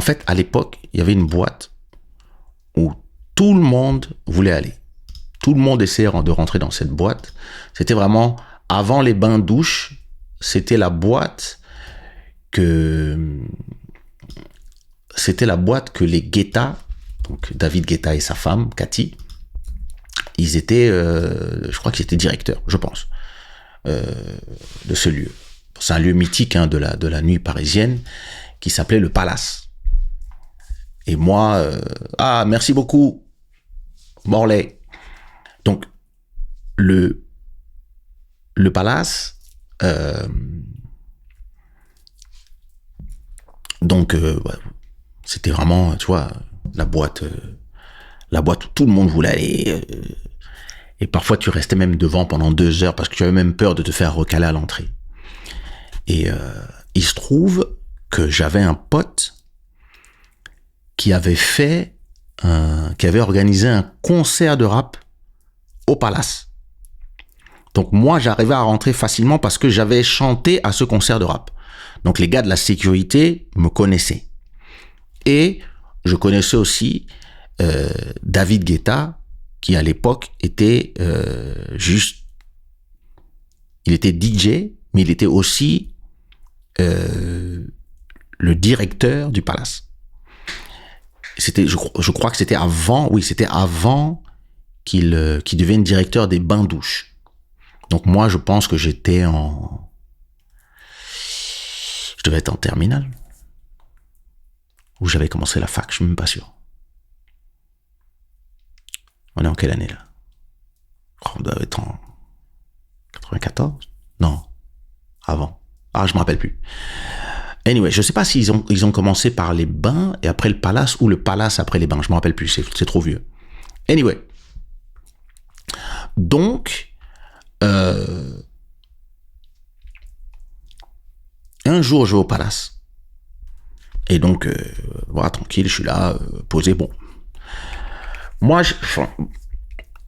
fait, à l'époque, il y avait une boîte où tout le monde voulait aller. Tout le monde essayait de rentrer dans cette boîte. C'était vraiment, avant les bains-douches, c'était la boîte que les Guetta, donc David Guetta et sa femme, Cathy, ils étaient, je crois qu'ils étaient directeurs, je pense, de ce lieu. C'est un lieu mythique de la nuit parisienne qui s'appelait le Palace. Et moi, merci beaucoup, Morlaix. Donc, le Palace, c'était vraiment, tu vois, la boîte où tout le monde voulait aller. Et parfois, tu restais même devant pendant 2 heures parce que tu avais même peur de te faire recaler à l'entrée. Et il se trouve que j'avais un pote qui avait organisé un concert de rap au Palace. Donc moi, j'arrivais à rentrer facilement parce que j'avais chanté à ce concert de rap. Donc les gars de la sécurité me connaissaient. Et je connaissais aussi David Guetta, qui à l'époque était il était DJ, mais il était aussi le directeur du Palace. Je crois que c'était avant qu'il devienne directeur des bains-douches. Donc moi, je pense que je devais être en terminale. Ou j'avais commencé la fac, je suis même pas sûr. On est en quelle année, là? On doit être en 94? Non. Avant. Je me rappelle plus. Anyway, je sais pas s'ils ont commencé par les bains et après le Palace ou le Palace après les bains. Je me rappelle plus, c'est trop vieux. Anyway. Donc, un jour, je vais au Palace. Et donc, voilà, tranquille, je suis là, posé. Bon. Moi,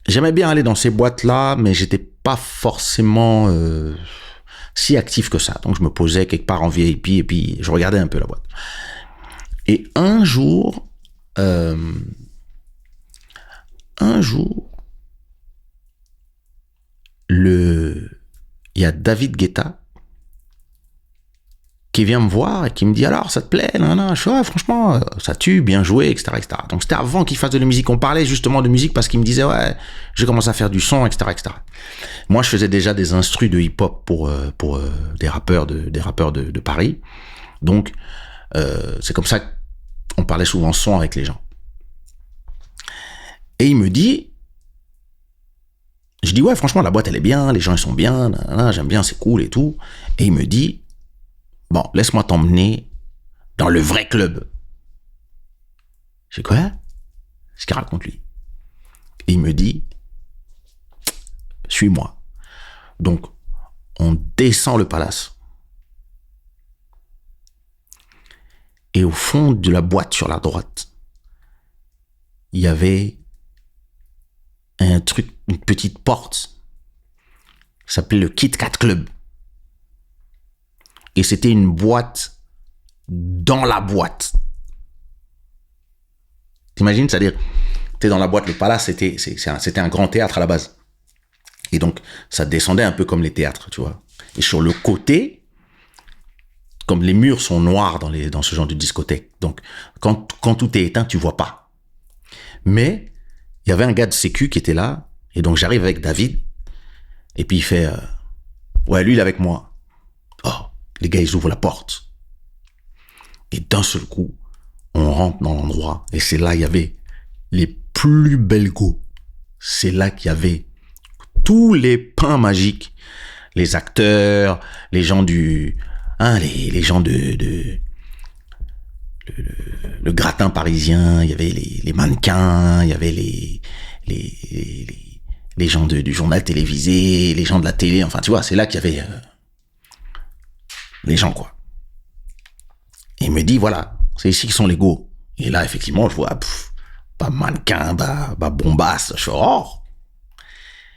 j'aimais bien aller dans ces boîtes-là, mais j'étais pas forcément si actif que ça. Donc, je me posais quelque part en VIP et puis je regardais un peu la boîte. Et un jour, il y a David Guetta qui vient me voir et qui me dit alors ça te plaît, je suis franchement ça tue, bien joué, etc., etc. Donc c'était avant qu'il fasse de la musique, on parlait justement de musique parce qu'il me disait j'ai commencé à faire du son, etc., etc. Moi je faisais déjà des instrus de hip-hop pour des rappeurs de Paris, donc c'est comme ça qu'on parlait souvent son avec les gens. Et il me dit, je dis franchement la boîte elle est bien, les gens ils sont bien, j'aime bien, c'est cool et tout. Et il me dit bon, laisse-moi t'emmener dans le vrai club. Je dis quoi? Ce qu'il raconte lui. Et il me dit, suis-moi. Donc, on descend le Palace. Et au fond de la boîte sur la droite, il y avait un truc, une petite porte. Ça s'appelait le Kit Kat Club. Et c'était une boîte dans la boîte. T'imagines, c'est-à-dire, t'es dans la boîte, le Palace, c'était un grand théâtre à la base. Et donc, ça descendait un peu comme les théâtres, tu vois. Et sur le côté, comme les murs sont noirs dans ce genre de discothèque, donc quand tout est éteint, tu vois pas. Mais il y avait un gars de sécu qui était là, et donc j'arrive avec David, et puis il fait, lui il est avec moi. Les gars, ils ouvrent la porte. Et d'un seul coup, on rentre dans l'endroit. Et c'est là, il y avait les plus belles go. C'est là qu'il y avait tous les pains magiques. Les acteurs, les gens les gens le gratin parisien, il y avait les mannequins, il y avait les gens du journal télévisé, les gens de la télé. Enfin, tu vois, c'est là qu'il y avait... les gens, quoi. Et il me dit, voilà, c'est ici qu'ils sont les go. Et là, effectivement, je vois, mannequin, bombasse, je fais,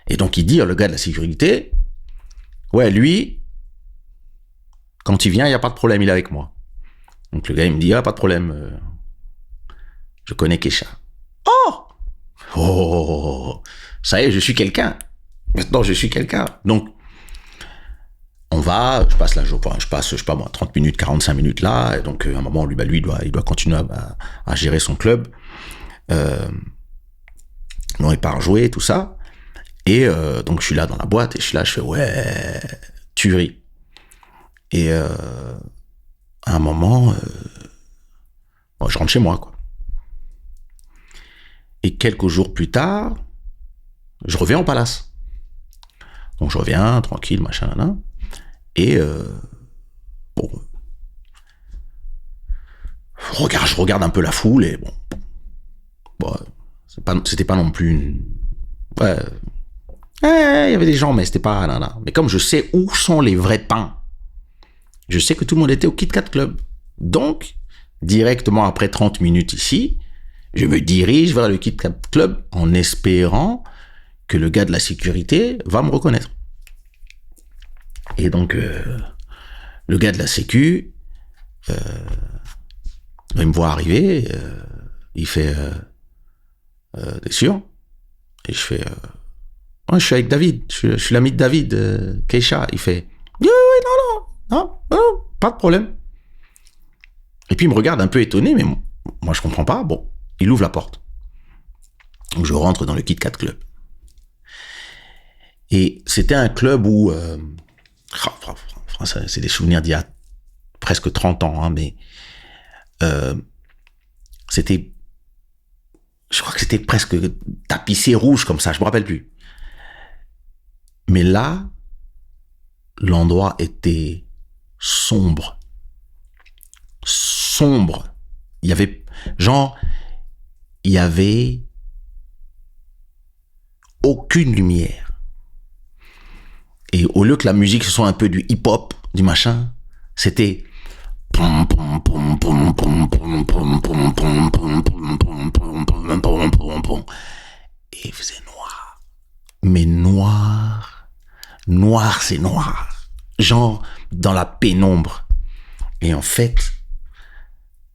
Et donc, il dit, le gars de la sécurité, lui, quand il vient, il n'y a pas de problème, il est avec moi. Donc, le gars, il me dit, pas de problème, Je connais Keisha. Oh! Oh! Ça y est, je suis quelqu'un. Maintenant, je suis quelqu'un. Donc, je passe la journée, je sais pas moi, 30 minutes, 45 minutes là, et donc à un moment, lui, il doit continuer à gérer son club. Non, il part jouer, tout ça. Et donc, je suis là dans la boîte, et je suis là, je fais, ouais, tuerie. Et à un moment, je rentre chez moi, quoi. Et quelques jours plus tard, je reviens au palace. Donc, je reviens, tranquille, machin, nan. Et bon, je regarde un peu la foule et bon c'était pas non plus une, ouais, il y avait des gens mais c'était pas là. Mais comme je sais où sont les vrais pains, je sais que tout le monde était au Kit Kat Club. Donc directement après 30 minutes ici, je me dirige vers le Kit Kat Club en espérant que le gars de la sécurité va me reconnaître. Et donc le gars de la sécu, il me voit arriver, il fait t'es sûr? Et je fais ouais, je suis avec David, je suis l'ami de David, Keisha. Il fait oui, non, pas de problème. Et puis il me regarde un peu étonné, mais moi je comprends pas. Bon, il ouvre la porte. Donc je rentre dans le Kit Kat Club. Et c'était un club où c'est des souvenirs d'il y a presque 30 ans, hein, mais je crois que c'était presque tapissé rouge comme ça, je me rappelle plus. Mais là, l'endroit était sombre. Il y avait aucune lumière. Et au lieu que la musique ce soit un peu du hip-hop, du machin, c'était et il faisait noir. Mais noir, c'est noir. Genre dans la pénombre. Et en fait,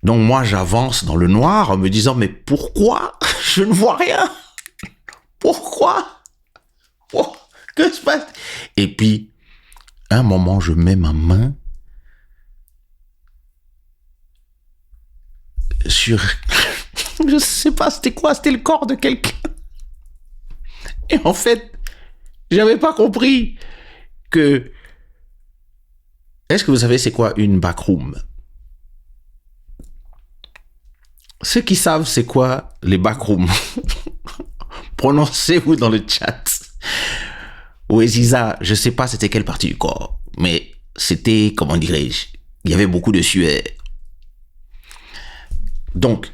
donc moi j'avance dans le noir en me disant mais pourquoi je ne vois rien? Pourquoi? Oh, que se passe? Et puis, à un moment, je mets ma main sur... je sais pas, c'était quoi? C'était le corps de quelqu'un. Et en fait, j'avais pas compris que... Est-ce que vous savez c'est quoi une backroom? Ceux qui savent c'est quoi les backrooms, prononcez-vous dans le chat. Ouais, Ziza, je sais pas c'était quelle partie du corps, mais c'était, comment dirais-je, il y avait beaucoup de sueur. Donc,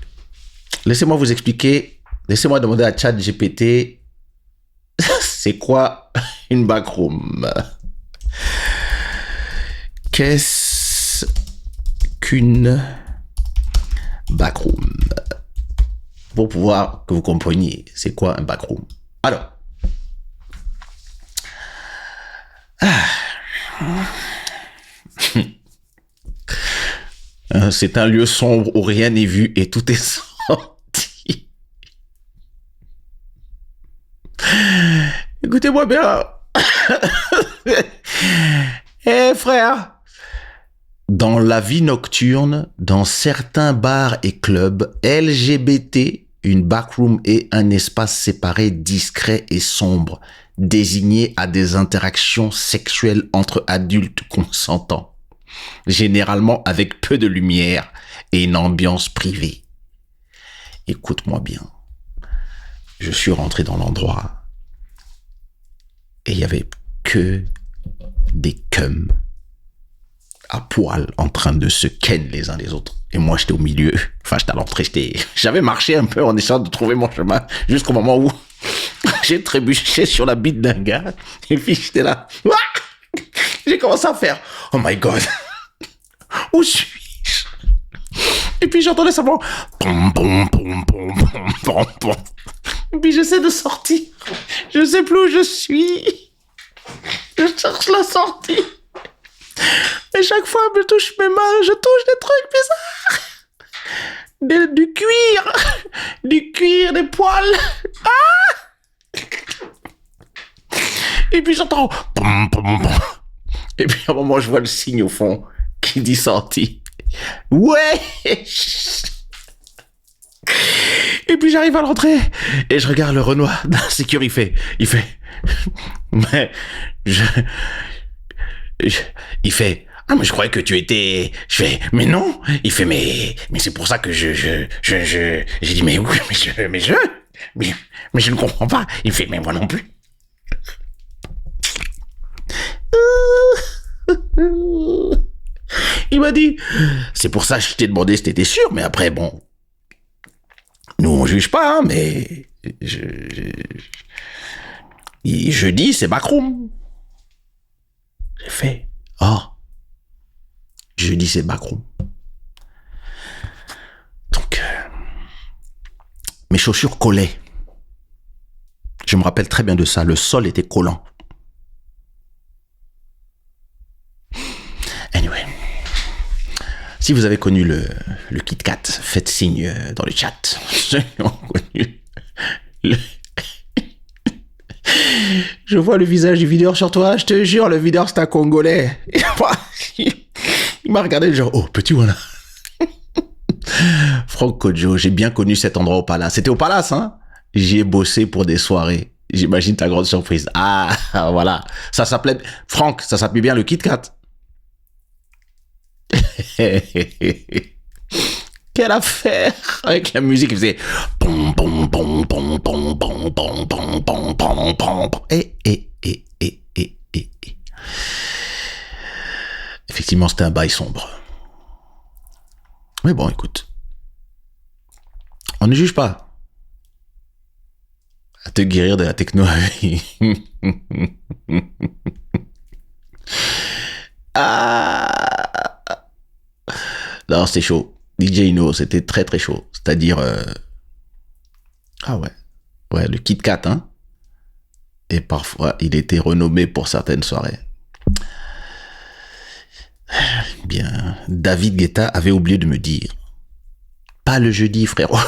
laissez-moi vous expliquer, laissez-moi demander à ChatGPT, c'est quoi une backroom? Qu'est-ce qu'une backroom? Pour pouvoir que vous compreniez, c'est quoi un backroom? Alors, c'est un lieu sombre où rien n'est vu et tout est sorti. Écoutez-moi bien. Eh frère, dans la vie nocturne, dans certains bars et clubs LGBT, une backroom est un espace séparé, discret et sombre, désigné à des interactions sexuelles entre adultes consentants, généralement avec peu de lumière et une ambiance privée. Écoute-moi bien. Je suis rentré dans l'endroit et il y avait que des cums à poil en train de se ken les uns les autres. Et moi, j'étais au milieu. Enfin, j'étais à l'entrée. J'avais marché un peu en essayant de trouver mon chemin jusqu'au moment où j'ai trébuché sur la bite d'un gars. Et puis, j'étais là. J'ai commencé à faire « Oh my God! Où suis-je » Et puis, j'entendais simplement « Pom, pom, pom, pom, pom, pom, pom. » Et puis, j'essaie de sortir. Je ne sais plus où je suis. Je cherche la sortie. Et chaque fois, je touche mes mains, je touche des trucs bizarres. Du cuir, du cuir, des poils. Ah! Et puis j'entends. Et puis à un moment, je vois le signe au fond qui dit sorti. Ouais! Et puis j'arrive à l'entrée et je regarde le Renoir dans la sécurité. Il fait. Mais. Il fait. Ah, mais je croyais que tu étais. Je fais. Mais non! Il fait. Mais c'est pour ça que j'ai dit, mais oui, mais je ne comprends pas. Il fait. Mais moi non plus. Il m'a dit, c'est pour ça que je t'ai demandé si t'étais sûr, mais après, bon, nous on juge pas, hein, mais jeudi c'est backroom. J'ai fait, oh, jeudi c'est backroom. Donc, mes chaussures collaient. Je me rappelle très bien de ça, le sol était collant. Anyway. Si vous avez connu le Kit Kat, faites signe dans le chat. Je vois le visage du videur sur toi, je te jure, le videur c'est un Congolais. Il m'a regardé genre, oh, petit voilà. Franck Kodjo, j'ai bien connu cet endroit au Palace. C'était au Palace, hein? J'y ai bossé pour des soirées. J'imagine ta grande surprise. Ah, voilà. Ça s'appelait, Franck, ça s'appelait bien le Kit Kat. Quelle affaire avec la musique qui faisait effectivement c'était un bail sombre, mais bon écoute, on ne juge pas. À te guérir de la techno. Ah non, c'était chaud. DJ Ino, c'était très très chaud. C'est-à-dire, ah ouais, le Kit Kat, hein. Et parfois, il était renommé pour certaines soirées. Bien, David Guetta avait oublié de me dire, pas le jeudi, frérot.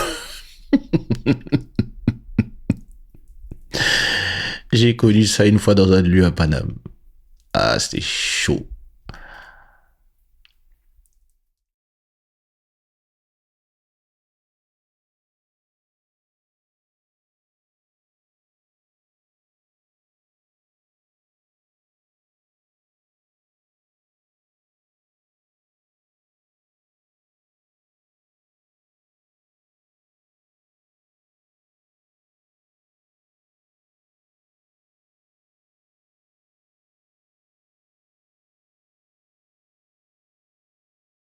J'ai connu ça une fois dans un lieu à Paname. Ah, c'était chaud.